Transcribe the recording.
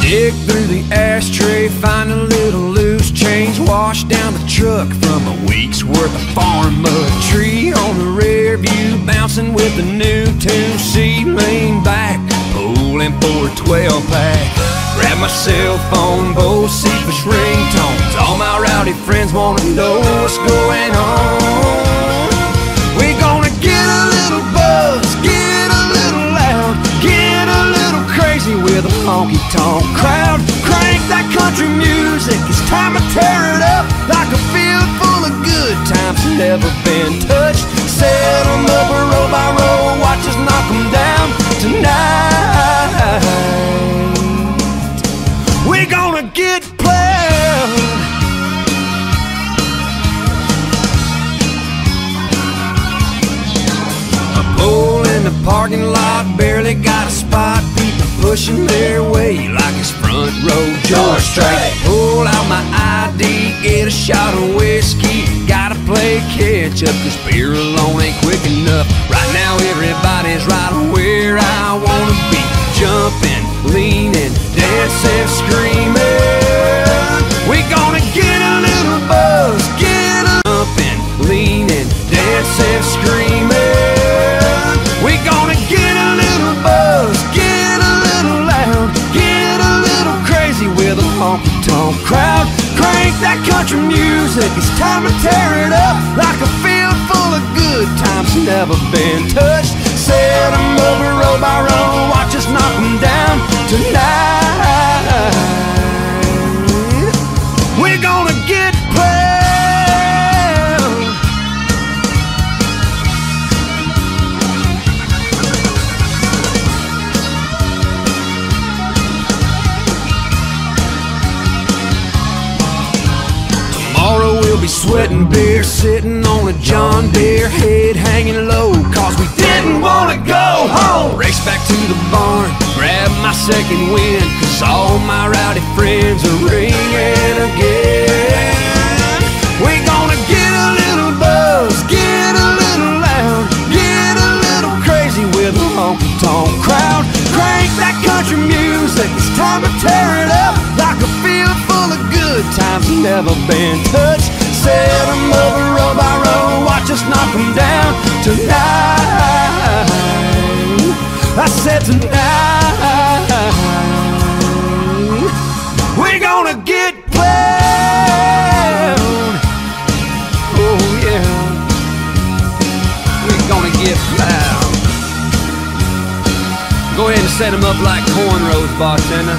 Dig through the ashtray, find a little loose change, wash down the truck from a week's worth of farm mud. Tree on the rear view, bouncing with the new tune. Seat lean back, pulling for a 12-pack. Grab my cell phone, Bo Cephas ringtones. All my rowdy friends wanna know what's going on. We gonna get a little buzz, get a little loud, get a little crazy with a honky-tonk crowd. Crank that country music, it's time to tear it up like a field full of good times never been touched. Set 'em up row by row, watch us knock 'em down tonight. We gonna get plowed. A pole in the parking lot, barely got a spot. People pushing their way like it's front row George Strait. Pull out my ID, get a shot of whiskey. Gotta play catch up, 'cause beer alone ain't quick enough. Right now everybody's right where I wanna be. Jumping, leaning, dancing, screaming. We gonna get a little buzz, get a jumping, leaning, dancing, screaming. We gonna get a little buzz, get a little loud, get a little crazy with a honky-tonk crowd. Crank that country music, it's time to tear it up like a field full of good times never been touched. Set 'em over row by row, watch us knock 'em down tonight. We're gonna get plowed. Tomorrow we'll be sweating beer, sitting on a John Deere, head hanging low, 'cause we didn't wanna go home. Race back to the barn, grab my second wind, 'cause all my rowdy friends are ringing again. We gonna get a little buzz, get a little loud, get a little crazy with a honky-tonk crowd. Crank that country music, it's time to tear it up like a field full of good times never been touched. Set 'em over row by row, watch us knock 'em down tonight. I said tonight. We're gonna get plowed. Oh yeah, we're gonna get plowed. Go ahead and set 'em up like cornrows, bartender.